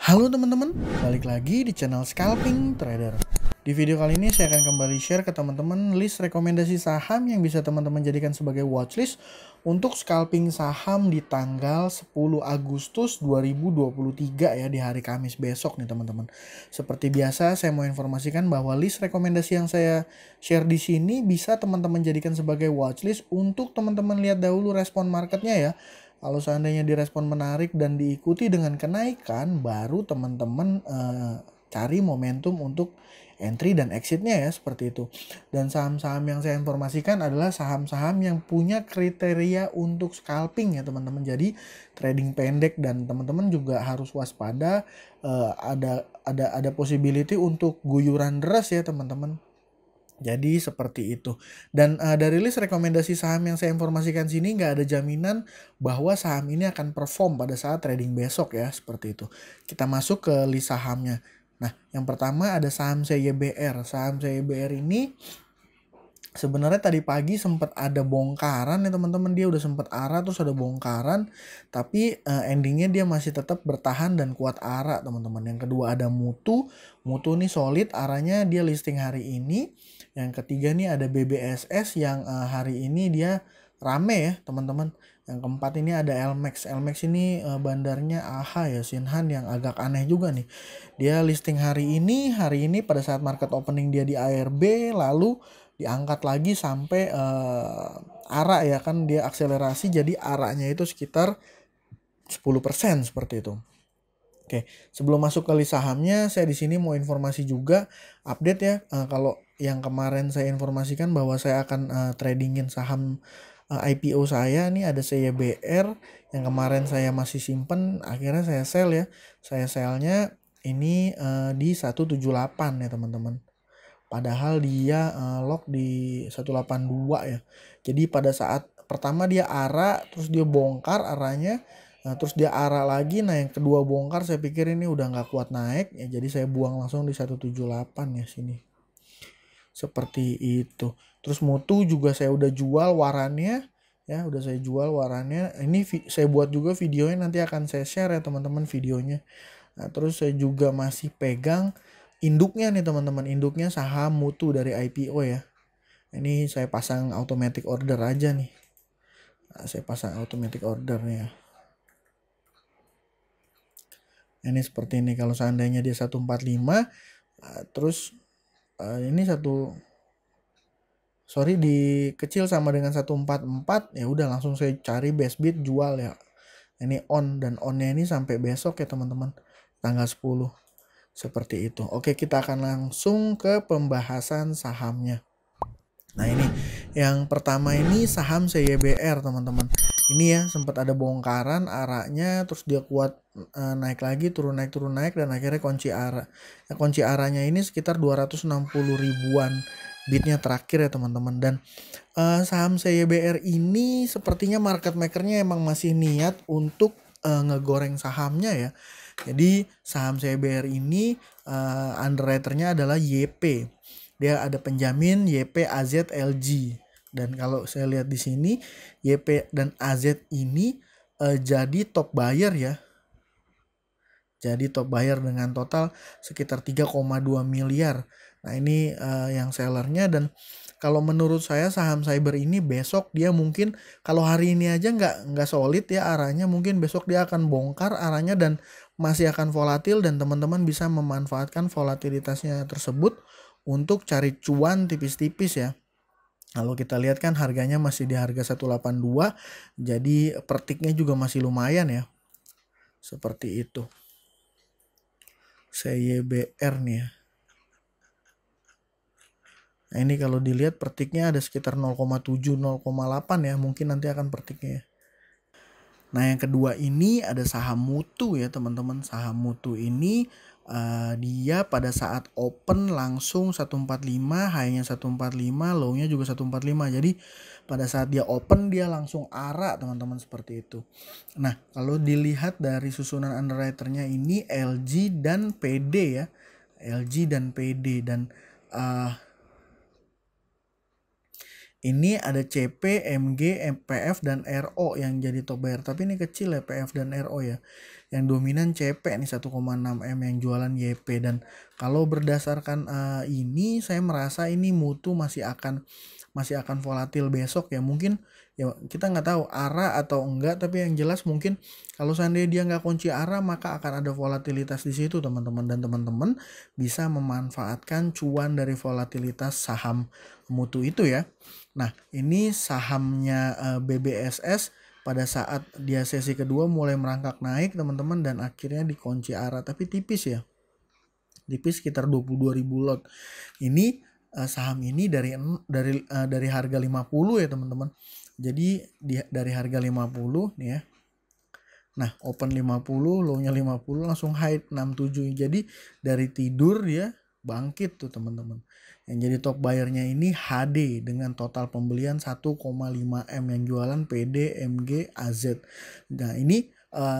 Halo teman-teman, balik lagi di channel Scalping Trader. Di video kali ini saya akan kembali share ke teman-teman list rekomendasi saham yang bisa teman-teman jadikan sebagai watchlist untuk scalping saham di tanggal 10 Agustus 2023 ya, di hari Kamis besok nih teman-teman. Seperti biasa saya mau informasikan bahwa list rekomendasi yang saya share di sini bisa teman-teman jadikan sebagai watchlist untuk teman-teman lihat dahulu respon marketnya ya. Kalau seandainya direspon menarik dan diikuti dengan kenaikan, baru teman-teman cari momentum untuk entry dan exitnya ya, seperti itu. Dan saham-saham yang saya informasikan adalah saham-saham yang punya kriteria untuk scalping ya teman-teman. Jadi trading pendek, dan teman-teman juga harus waspada, ada possibility untuk guyuran deras ya teman-teman. Jadi seperti itu. Dan dari list rekomendasi saham yang saya informasikan sini nggak ada jaminan bahwa saham ini akan perform pada saat trading besok ya, seperti itu. Kita masuk ke list sahamnya. Nah, yang pertama ada saham CYBR. Saham CYBR ini sebenarnya tadi pagi sempat ada bongkaran ya teman-teman, dia udah sempat arah terus ada bongkaran, tapi endingnya dia masih tetap bertahan dan kuat arah teman-teman. Yang kedua ada Mutu. Mutu nih solid arahnya, dia listing hari ini. Yang ketiga nih ada BBSS yang hari ini dia rame ya teman-teman. Yang keempat ini ada LMAX. LMAX ini bandarnya AHA ya, Sinhan, yang agak aneh juga nih. Dia listing hari ini pada saat market opening dia di ARB, lalu diangkat lagi sampai ARA ya kan, dia akselerasi, jadi ARA-nya itu sekitar 10% seperti itu. Oke, sebelum masuk ke list sahamnya, saya di sini mau informasi juga update ya. Kalau yang kemarin saya informasikan bahwa saya akan tradingin saham IPO saya, nih ada CYBR yang kemarin saya masih simpen, akhirnya saya sell ya. Saya sellnya ini di 178 ya teman-teman. Padahal dia lock di 182 ya. Jadi pada saat pertama dia arah, terus dia bongkar arahnya, terus dia arah lagi. Nah yang kedua bongkar, saya pikir ini udah nggak kuat naik ya, jadi saya buang langsung di 178 ya sini. Seperti itu. Terus Mutu juga saya udah jual warannya ya, udah saya jual warannya. Ini saya buat juga videonya, nanti akan saya share ya teman-teman videonya. Nah, terus saya juga masih pegang induknya nih teman-teman, induknya saham Mutu dari IPO ya. Ini saya pasang automatic order aja nih. Nah, saya pasang automatic ordernya. Ini seperti ini, kalau seandainya dia 145, terus ini dikecil sama dengan 144, ya udah langsung saya cari best bid jual ya. Ini on, dan onnya ini sampai besok ya teman-teman, tanggal 10. Seperti itu. Oke, kita akan langsung ke pembahasan sahamnya. Nah ini yang pertama, ini saham CYBR teman-teman. Ini ya sempat ada bongkaran arahnya, terus dia kuat naik lagi, turun naik, dan akhirnya kunci arah. Ya, kunci arahnya ini sekitar 260 ribuan bidnya terakhir ya teman-teman. Dan saham CYBR ini sepertinya market makernya emang masih niat untuk ngegoreng sahamnya ya. Jadi saham CBR ini underwriternya adalah YP. Dia ada penjamin YP AZ LG. Dan kalau saya lihat di sini, YP dan AZ ini jadi top buyer ya. Jadi top buyer dengan total sekitar 3,2 miliar. Nah ini yang sellernya. Dan kalau menurut saya saham cyber ini besok dia mungkin, kalau hari ini aja nggak solid ya arahnya, mungkin besok dia akan bongkar arahnya dan masih akan volatil, dan teman-teman bisa memanfaatkan volatilitasnya tersebut untuk cari cuan tipis-tipis ya. Kalau kita lihat kan harganya masih di harga 182, jadi pertiknya juga masih lumayan ya. Seperti itu. CYBR nih ya. Nah ini kalau dilihat pertiknya ada sekitar 0,7 0,8 ya, mungkin nanti akan pertiknya ya. Nah yang kedua ini ada saham Mutu ya teman-teman. Saham Mutu ini dia pada saat open langsung 145, high-nya 145, low-nya juga 145. Jadi pada saat dia open dia langsung arah teman-teman, seperti itu. Nah kalau dilihat dari susunan underwriternya ini LG dan PD ya. LG dan PD, dan Ini ada CP, MG, PF, dan RO yang jadi top buyer. Tapi ini kecil ya PF dan RO ya. Yang dominan CP nih 1,6 M yang jualan YP. Dan kalau berdasarkan ini saya merasa ini mutu masih akan volatil besok ya. Mungkin ya kita nggak tahu arah atau enggak, tapi yang jelas mungkin kalau seandainya dia nggak kunci arah maka akan ada volatilitas di situ teman-teman, dan teman-teman bisa memanfaatkan cuan dari volatilitas saham mutu itu ya. Nah, ini sahamnya BBSS pada saat dia sesi kedua mulai merangkak naik teman-teman, dan akhirnya dikunci arah tapi tipis ya. Tipis sekitar 22.000 lot. Ini saham ini dari harga 50 ya teman-teman. Jadi dari harga 50 nih ya. Nah, open 50, low-nya 50, langsung high 67. Jadi dari tidur dia bangkit tuh teman-teman. Yang jadi top buyer-nya ini HD dengan total pembelian 1,5 M, yang jualan PD, MG, AZ. Nah, ini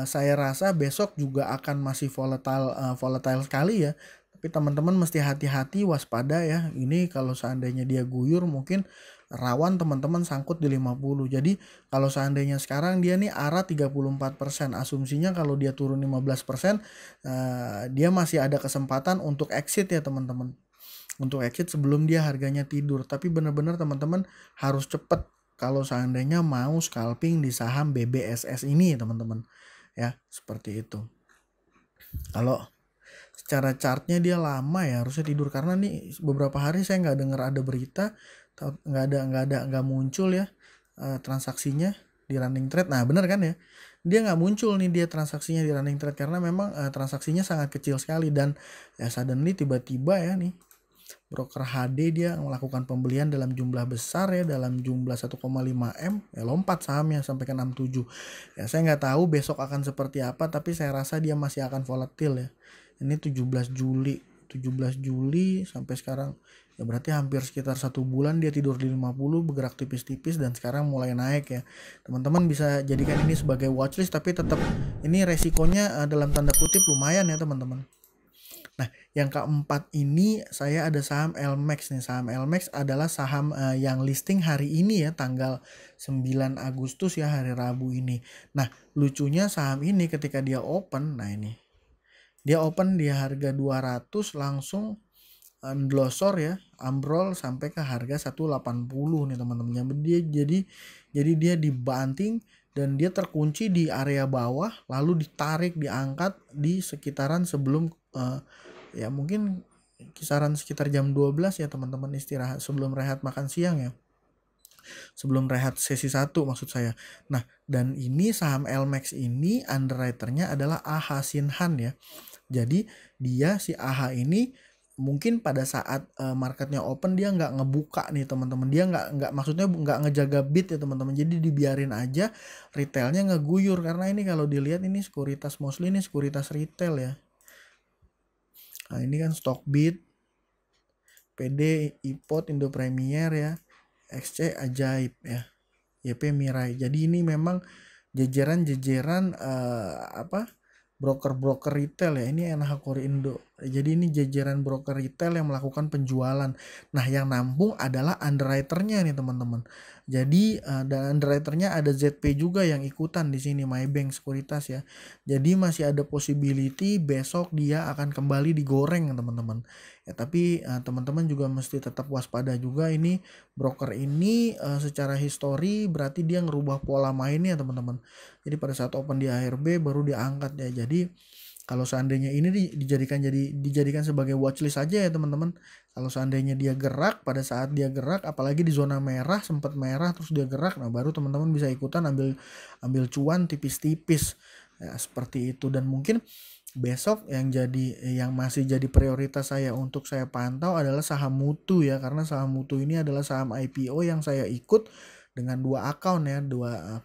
saya rasa besok juga akan masih volatile sekali ya. Tapi teman-teman mesti hati-hati, waspada ya. Ini kalau seandainya dia guyur mungkin rawan teman-teman sangkut di 50. Jadi kalau seandainya sekarang dia nih arah 34%, asumsinya kalau dia turun 15%, dia masih ada kesempatan untuk exit ya teman-teman. Untuk exit sebelum dia harganya tidur. Tapi benar-benar teman-teman harus cepat kalau seandainya mau scalping di saham BBSS ini teman-teman. Ya, seperti itu. Kalau secara chartnya dia lama ya, harusnya tidur, karena nih beberapa hari saya nggak dengar ada berita, nggak muncul ya transaksinya di running trade. Nah bener kan ya, dia nggak muncul nih dia transaksinya di running trade karena memang transaksinya sangat kecil sekali. Dan ya suddenly tiba-tiba ya nih broker HD dia melakukan pembelian dalam jumlah besar ya, dalam jumlah 1,5 M ya, lompat sahamnya sampai ke 67 ya. Saya nggak tahu besok akan seperti apa, tapi saya rasa dia masih akan volatil ya. Ini 17 Juli sampai sekarang ya, berarti hampir sekitar 1 bulan dia tidur di 50, bergerak tipis-tipis, dan sekarang mulai naik ya. Teman-teman bisa jadikan ini sebagai watchlist, tapi tetap ini resikonya dalam tanda kutip lumayan ya teman-teman. Nah, yang keempat ini saya ada saham LMAX nih. Saham LMAX adalah saham yang listing hari ini ya, tanggal 9 Agustus ya, hari Rabu ini. Nah, lucunya saham ini ketika dia open, nah ini dia open di harga 200, langsung glosor ya, ambrol sampai ke harga 180 nih teman-teman. Jadi dia dibanting dan dia terkunci di area bawah, lalu ditarik, diangkat di sekitaran sebelum ya mungkin kisaran sekitar jam 12 ya teman-teman, istirahat sebelum rehat makan siang ya. Sebelum rehat sesi 1 maksud saya. Nah, dan ini saham LMAX ini underwriternya adalah AHA Sinhan ya. Jadi dia si AHA ini mungkin pada saat marketnya open dia nggak ngebuka nih teman-teman, dia nggak maksudnya nggak ngejaga bid ya teman-teman, jadi dibiarin aja retailnya ngeguyur. Karena ini kalau dilihat ini sekuritas, mostly ini sekuritas retail ya. Nah ini kan Stockbit, PD, IPOT, Indo Premier ya, XC Ajaib ya, YP Mirai. Jadi ini memang jajaran broker-broker retail ya. Ini NH Korindo. Jadi ini jajaran broker retail yang melakukan penjualan. Nah, yang nampung adalah underwriternya nih teman-teman. Jadi dan underwriternya ada ZP juga yang ikutan di sini, Maybank Sekuritas ya. Jadi masih ada possibility besok dia akan kembali digoreng teman-teman. Ya, tapi teman-teman juga mesti tetap waspada juga. Ini broker ini secara histori berarti dia ngerubah pola mainnya teman-teman. Jadi pada saat open di ARB baru diangkat ya. Jadi kalau seandainya ini dijadikan sebagai watchlist saja ya teman-teman. Kalau seandainya dia gerak, pada saat dia gerak apalagi di zona merah, sempat merah terus dia gerak, nah baru teman-teman bisa ikutan ambil cuan tipis-tipis ya, seperti itu. Dan mungkin besok yang masih jadi prioritas saya untuk saya pantau adalah saham mutu ya, karena saham mutu ini adalah saham IPO yang saya ikut dengan 2 akun ya, 2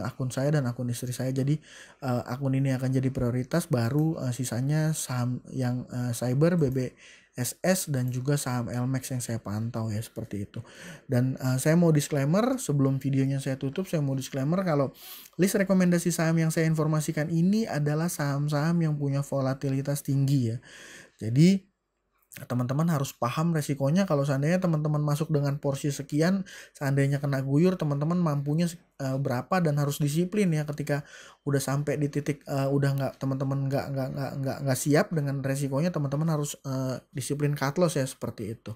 akun saya dan akun istri saya. Jadi akun ini akan jadi prioritas, baru sisanya saham yang cyber, BBSS, dan juga saham LMAX yang saya pantau ya, seperti itu. Dan saya mau disclaimer sebelum videonya saya tutup, saya mau disclaimer kalau list rekomendasi saham yang saya informasikan ini adalah saham-saham yang punya volatilitas tinggi ya. Jadi teman-teman harus paham resikonya. Kalau seandainya teman-teman masuk dengan porsi sekian, seandainya kena guyur, teman-teman mampunya berapa, dan harus disiplin ya ketika udah sampai di titik udah nggak, teman-teman nggak siap dengan resikonya, teman-teman harus disiplin cut loss ya, seperti itu.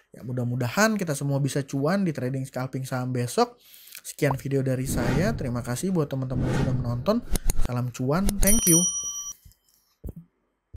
Ya, mudah-mudahan kita semua bisa cuan di trading scalping saham besok. Sekian video dari saya. Terima kasih buat teman-teman yang sudah menonton. Salam cuan, thank you.